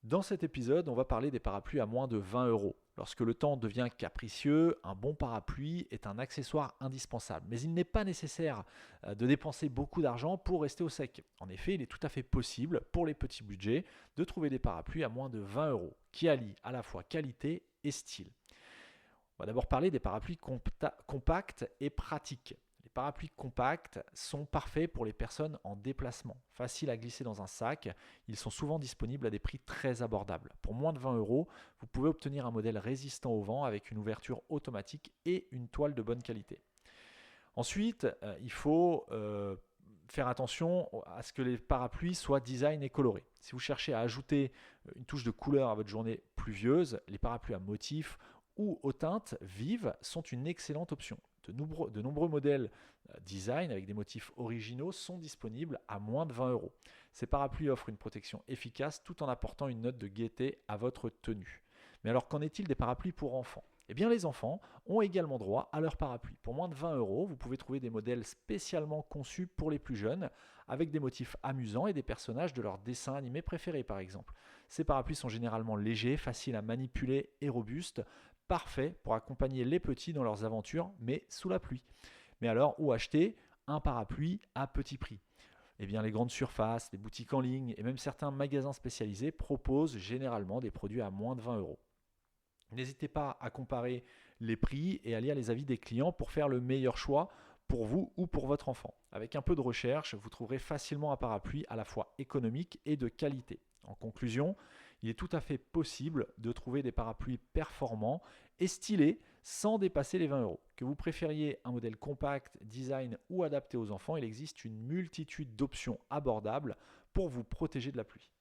Dans cet épisode, on va parler des parapluies à moins de 20 euros. Lorsque le temps devient capricieux, un bon parapluie est un accessoire indispensable. Mais il n'est pas nécessaire de dépenser beaucoup d'argent pour rester au sec. En effet, il est tout à fait possible, pour les petits budgets, de trouver des parapluies à moins de 20 euros, qui allient à la fois qualité et style. On va d'abord parler des parapluies compacts et pratiques. Les parapluies compacts sont parfaits pour les personnes en déplacement. Faciles à glisser dans un sac, ils sont souvent disponibles à des prix très abordables. Pour moins de 20 euros, vous pouvez obtenir un modèle résistant au vent avec une ouverture automatique et une toile de bonne qualité. Ensuite, il faut faire attention à ce que les parapluies soient design et colorés. Si vous cherchez à ajouter une touche de couleur à votre journée pluvieuse, les parapluies à motifs ou aux teintes vives sont une excellente option. De nombreux modèles design avec des motifs originaux sont disponibles à moins de 20 euros. Ces parapluies offrent une protection efficace tout en apportant une note de gaieté à votre tenue. Mais alors qu'en est-il des parapluies pour enfants? Eh bien, les enfants ont également droit à leur parapluie. Pour moins de 20 euros, vous pouvez trouver des modèles spécialement conçus pour les plus jeunes, avec des motifs amusants et des personnages de leurs dessins animés préférés, par exemple. Ces parapluies sont généralement légers, faciles à manipuler et robustes, parfaits pour accompagner les petits dans leurs aventures, mais sous la pluie. Mais alors, où acheter un parapluie à petit prix? Eh bien, les grandes surfaces, les boutiques en ligne et même certains magasins spécialisés proposent généralement des produits à moins de 20 euros. N'hésitez pas à comparer les prix et à lire les avis des clients pour faire le meilleur choix pour vous ou pour votre enfant. Avec un peu de recherche, vous trouverez facilement un parapluie à la fois économique et de qualité. En conclusion, il est tout à fait possible de trouver des parapluies performants et stylés sans dépasser les 20 euros. Que vous préfériez un modèle compact, design ou adapté aux enfants, il existe une multitude d'options abordables pour vous protéger de la pluie.